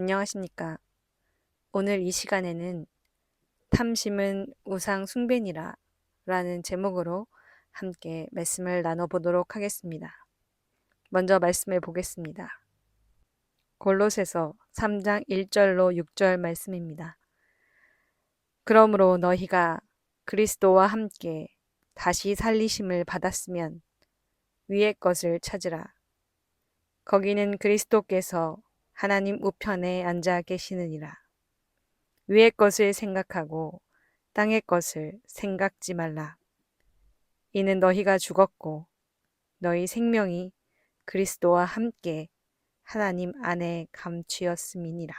안녕하십니까. 오늘 이 시간에는 탐심은 우상 숭배니라 라는 제목으로 함께 말씀을 나눠보도록 하겠습니다. 먼저 말씀해 보겠습니다. 골로새서 3장 1절로 6절 말씀입니다. 그러므로 너희가 그리스도와 함께 다시 살리심을 받았으면 위의 것을 찾으라. 거기는 그리스도께서 하나님 우편에 앉아 계시느니라. 위의 것을 생각하고 땅의 것을 생각지 말라. 이는 너희가 죽었고 너희 생명이 그리스도와 함께 하나님 안에 감추었음이니라.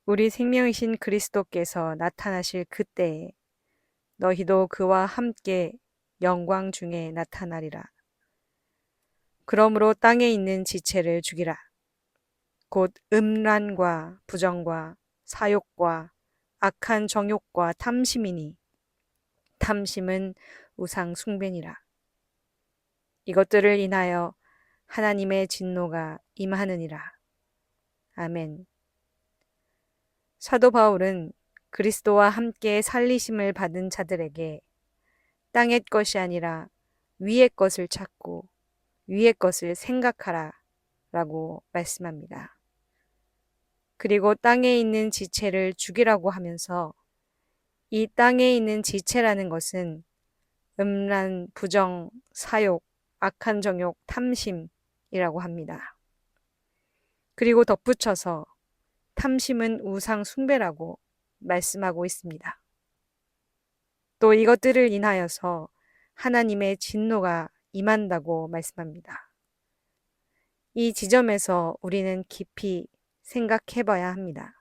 우리 생명이신 그리스도께서 나타나실 그때에 너희도 그와 함께 영광 중에 나타나리라. 그러므로 땅에 있는 지체를 죽이라. 곧 음란과 부정과 사욕과 악한 정욕과 탐심이니 탐심은 우상 숭배니라. 이것들을 인하여 하나님의 진노가 임하느니라. 아멘. 사도 바울은 그리스도와 함께 살리심을 받은 자들에게 땅의 것이 아니라 위의 것을 찾고 위의 것을 생각하라 라고 말씀합니다. 그리고 땅에 있는 지체를 죽이라고 하면서 이 땅에 있는 지체라는 것은 음란, 부정, 사욕, 악한 정욕, 탐심이라고 합니다. 그리고 덧붙여서 탐심은 우상 숭배라고 말씀하고 있습니다. 또 이것들을 인하여서 하나님의 진노가 임한다고 말씀합니다. 이 지점에서 우리는 깊이 생각해 봐야 합니다.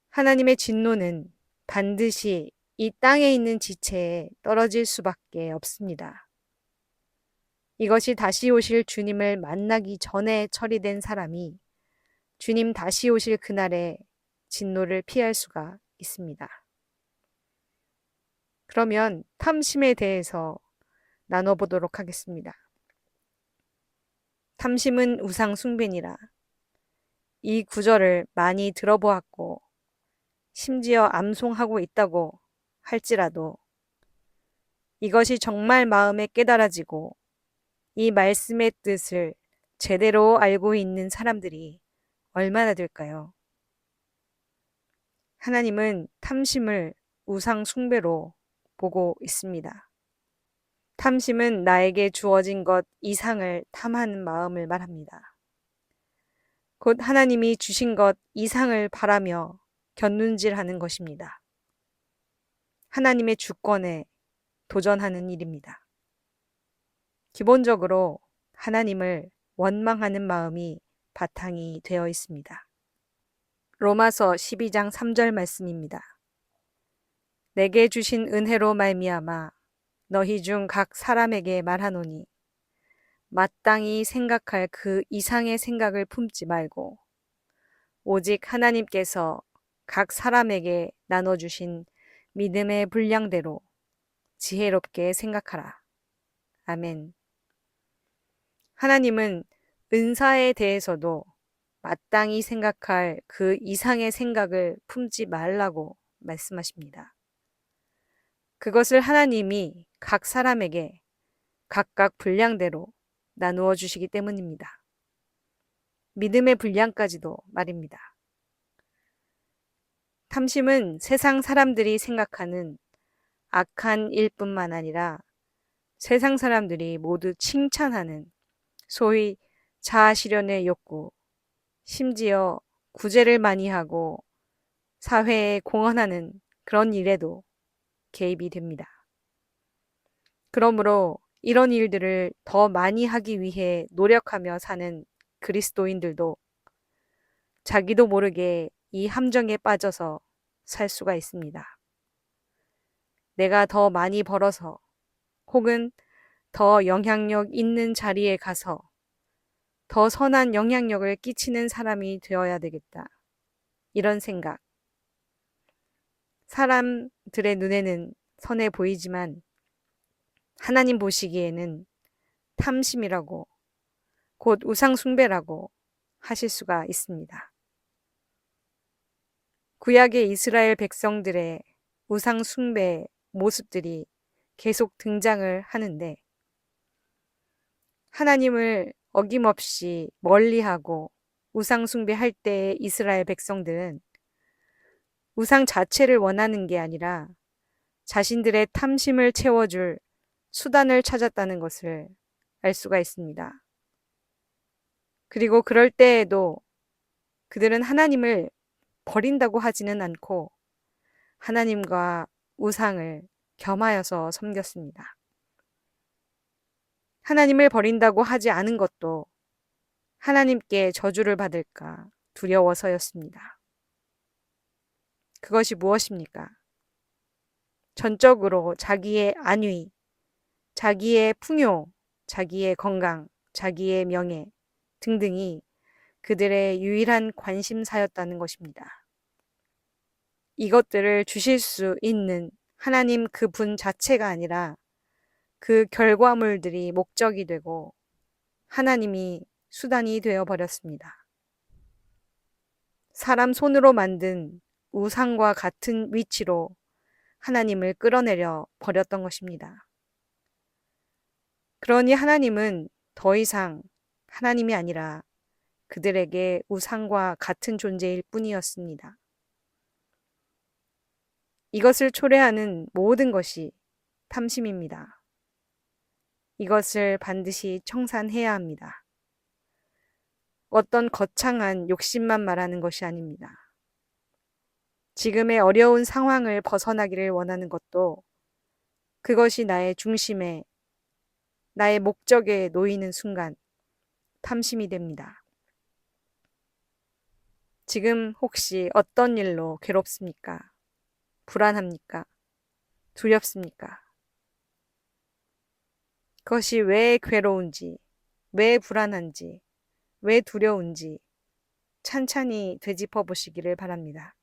하나님의 진노는 반드시 이 땅에 있는 지체에 떨어질 수밖에 없습니다. 이것이 다시 오실 주님을 만나기 전에 처리된 사람이 주님 다시 오실 그날에 진노를 피할 수가 있습니다. 그러면 탐심에 대해서 나눠보도록 하겠습니다. 탐심은 우상 숭배니라. 이 구절을 많이 들어보았고 심지어 암송하고 있다고 할지라도 이것이 정말 마음에 깨달아지고 이 말씀의 뜻을 제대로 알고 있는 사람들이 얼마나 될까요? 하나님은 탐심을 우상 숭배로 보고 있습니다. 탐심은 나에게 주어진 것 이상을 탐하는 마음을 말합니다. 곧 하나님이 주신 것 이상을 바라며 곁눈질하는 것입니다. 하나님의 주권에 도전하는 일입니다. 기본적으로 하나님을 원망하는 마음이 바탕이 되어 있습니다. 로마서 12장 3절 말씀입니다. 내게 주신 은혜로 말미암아 너희 중 각 사람에게 말하노니 마땅히 생각할 그 이상의 생각을 품지 말고 오직 하나님께서 각 사람에게 나눠주신 믿음의 분량대로 지혜롭게 생각하라. 아멘. 하나님은 은사에 대해서도 마땅히 생각할 그 이상의 생각을 품지 말라고 말씀하십니다. 그것을 하나님이 각 사람에게 각각 분량대로 나누어 주시기 때문입니다. 믿음의 분량까지도 말입니다. 탐심은 세상 사람들이 생각하는 악한 일뿐만 아니라 세상 사람들이 모두 칭찬하는 소위 자아실현의 욕구, 심지어 구제를 많이 하고 사회에 공헌하는 그런 일에도 개입이 됩니다. 그러므로 이런 일들을 더 많이 하기 위해 노력하며 사는 그리스도인들도 자기도 모르게 이 함정에 빠져서 살 수가 있습니다. 내가 더 많이 벌어서 혹은 더 영향력 있는 자리에 가서 더 선한 영향력을 끼치는 사람이 되어야 되겠다. 이런 생각. 사람들의 눈에는 선해 보이지만 하나님 보시기에는 탐심이라고 곧 우상숭배라고 하실 수가 있습니다. 구약의 이스라엘 백성들의 우상 숭배 모습들이 계속 등장을 하는데 하나님을 어김없이 멀리하고 우상 숭배할 때의 이스라엘 백성들은 우상 자체를 원하는 게 아니라 자신들의 탐심을 채워줄 수단을 찾았다는 것을 알 수가 있습니다. 그리고 그럴 때에도 그들은 하나님을 버린다고 하지는 않고 하나님과 우상을 겸하여서 섬겼습니다. 하나님을 버린다고 하지 않은 것도 하나님께 저주를 받을까 두려워서였습니다. 그것이 무엇입니까? 전적으로 자기의 안위, 자기의 풍요, 자기의 건강, 자기의 명예 등등이 그들의 유일한 관심사였다는 것입니다. 이것들을 주실 수 있는 하나님 그분 자체가 아니라 그 결과물들이 목적이 되고 하나님이 수단이 되어 버렸습니다. 사람 손으로 만든 우상과 같은 위치로 하나님을 끌어내려 버렸던 것입니다. 그러니 하나님은 더 이상 하나님이 아니라 그들에게 우상과 같은 존재일 뿐이었습니다. 이것을 초래하는 모든 것이 탐심입니다. 이것을 반드시 청산해야 합니다. 어떤 거창한 욕심만 말하는 것이 아닙니다. 지금의 어려운 상황을 벗어나기를 원하는 것도 그것이 나의 중심에, 나의 목적에 놓이는 순간 탐심이 됩니다. 지금 혹시 어떤 일로 괴롭습니까? 불안합니까? 두렵습니까? 그것이 왜 괴로운지, 왜 불안한지, 왜 두려운지 찬찬히 되짚어 보시기를 바랍니다.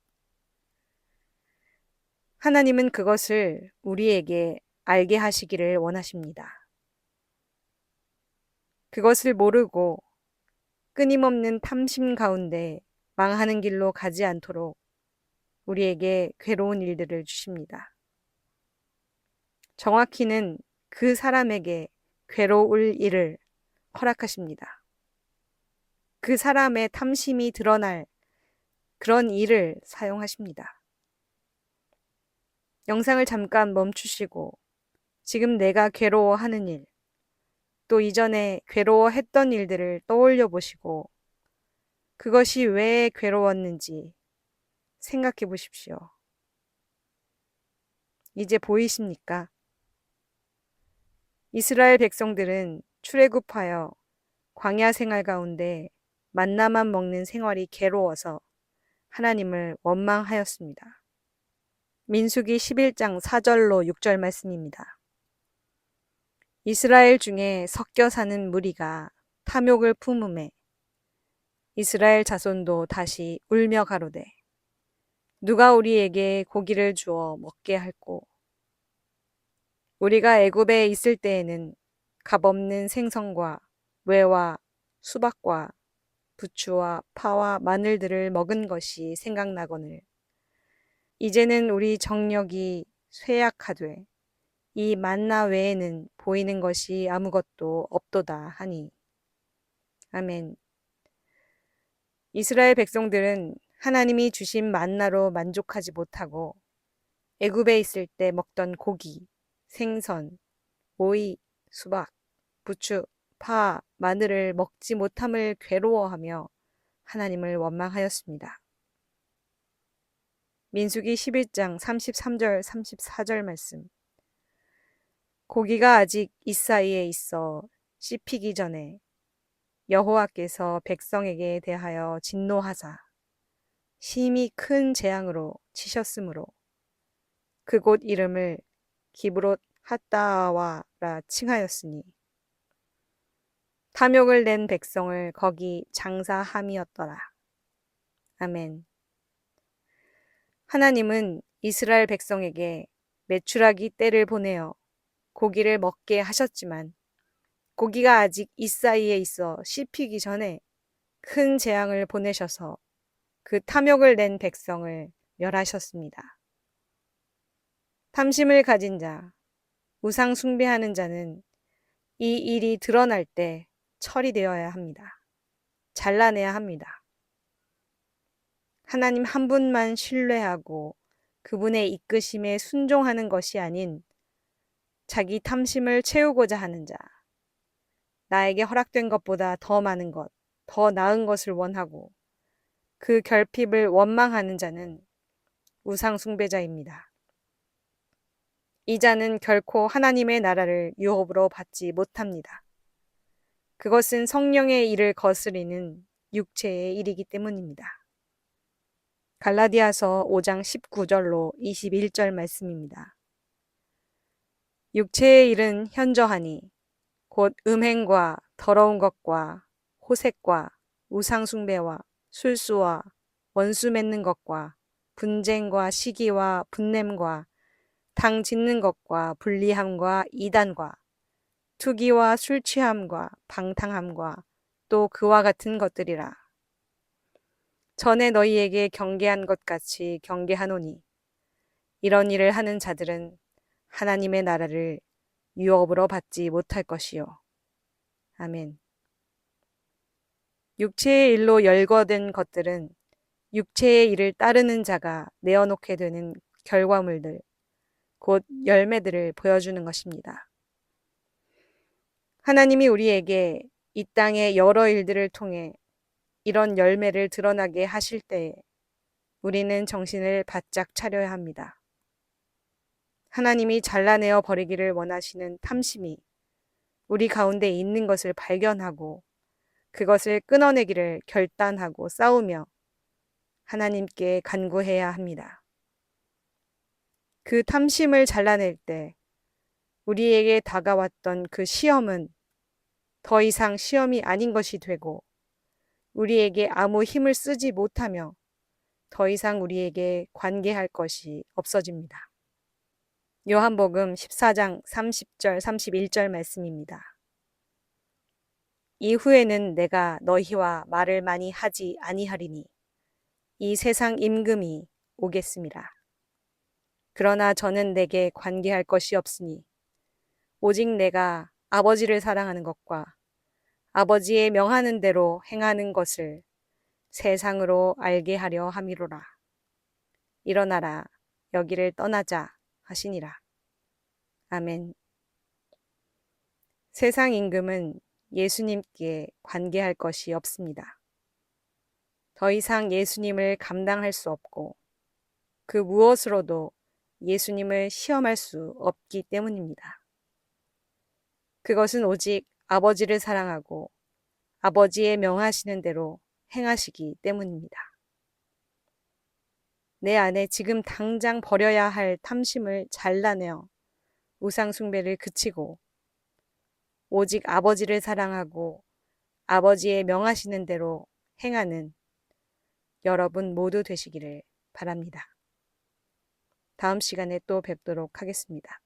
하나님은 그것을 우리에게 알게 하시기를 원하십니다. 그것을 모르고 끊임없는 탐심 가운데 망하는 길로 가지 않도록 우리에게 괴로운 일들을 주십니다. 정확히는 그 사람에게 괴로울 일을 허락하십니다. 그 사람의 탐심이 드러날 그런 일을 사용하십니다. 영상을 잠깐 멈추시고 지금 내가 괴로워하는 일, 또 이전에 괴로워했던 일들을 떠올려 보시고 그것이 왜 괴로웠는지 생각해 보십시오. 이제 보이십니까? 이스라엘 백성들은 출애굽하여 광야 생활 가운데 만나만 먹는 생활이 괴로워서 하나님을 원망하였습니다. 민수기 11장 4절로 6절 말씀입니다. 이스라엘 중에 섞여 사는 무리가 탐욕을 품음에 이스라엘 자손도 다시 울며 가로되 누가 우리에게 고기를 주어 먹게 할꼬. 우리가 애굽에 있을 때에는 값없는 생선과 외와 수박과 부추와 파와 마늘들을 먹은 것이 생각나거늘 이제는 우리 정력이 쇠약하되 이 만나 외에는 보이는 것이 아무것도 없도다 하니. 아멘. 이스라엘 백성들은 하나님이 주신 만나로 만족하지 못하고 애굽에 있을 때 먹던 고기, 생선, 오이, 수박, 부추, 파, 마늘을 먹지 못함을 괴로워하며 하나님을 원망하였습니다. 민수기 11장 33절 34절 말씀. 고기가 아직 이사이에 있어 씹히기 전에 여호와께서 백성에게 대하여 진노하사 심히 큰 재앙으로 치셨으므로 그곳 이름을 기브롯 핫다와라 칭하였으니 탐욕을 낸 백성을 거기 장사함이었더라. 아멘. 하나님은 이스라엘 백성에게 메추라기 떼를 보내어 고기를 먹게 하셨지만 고기가 아직 이사이에 있어 씹히기 전에 큰 재앙을 보내셔서 그 탐욕을 낸 백성을 멸하셨습니다. 탐심을 가진 자, 우상 숭배하는 자는 이 일이 드러날 때 처리되어야 합니다. 잘라내야 합니다. 하나님 한 분만 신뢰하고 그분의 이끄심에 순종하는 것이 아닌 자기 탐심을 채우고자 하는 자, 나에게 허락된 것보다 더 많은 것, 더 나은 것을 원하고 그 결핍을 원망하는 자는 우상 숭배자입니다. 이 자는 결코 하나님의 나라를 유업으로 받지 못합니다. 그것은 성령의 일을 거스리는 육체의 일이기 때문입니다. 갈라디아서 5장 19절로 21절 말씀입니다. 육체의 일은 현저하니 곧 음행과 더러운 것과 호색과 우상숭배와 술수와 원수 맺는 것과 분쟁과 시기와 분냄과 당 짓는 것과 불리함과 이단과 투기와 술 취함과 방탕함과 또 그와 같은 것들이라. 전에 너희에게 경계한 것 같이 경계하노니 이런 일을 하는 자들은 하나님의 나라를 유업으로 받지 못할 것이요. 아멘. 육체의 일로 열거된 것들은 육체의 일을 따르는 자가 내어놓게 되는 결과물들, 곧 열매들을 보여주는 것입니다. 하나님이 우리에게 이 땅의 여러 일들을 통해 이런 열매를 드러나게 하실 때에 우리는 정신을 바짝 차려야 합니다. 하나님이 잘라내어 버리기를 원하시는 탐심이 우리 가운데 있는 것을 발견하고 그것을 끊어내기를 결단하고 싸우며 하나님께 간구해야 합니다. 그 탐심을 잘라낼 때 우리에게 다가왔던 그 시험은 더 이상 시험이 아닌 것이 되고 우리에게 아무 힘을 쓰지 못하며 더 이상 우리에게 관계할 것이 없어집니다. 요한복음 14장 30절 31절 말씀입니다. 이후에는 내가 너희와 말을 많이 하지 아니하리니 이 세상 임금이 오겠습니다. 그러나 저는 내게 관계할 것이 없으니 오직 내가 아버지를 사랑하는 것과 아버지의 명하는 대로 행하는 것을 세상으로 알게 하려 함이로라. 일어나라, 여기를 떠나자 하시니라. 아멘. 세상 임금은 예수님께 관계할 것이 없습니다. 더 이상 예수님을 감당할 수 없고 그 무엇으로도 예수님을 시험할 수 없기 때문입니다. 그것은 오직 아버지를 사랑하고 아버지의 명하시는 대로 행하시기 때문입니다. 내 안에 지금 당장 버려야 할 탐심을 잘라내어 우상 숭배를 그치고 오직 아버지를 사랑하고 아버지의 명하시는 대로 행하는 여러분 모두 되시기를 바랍니다. 다음 시간에 또 뵙도록 하겠습니다.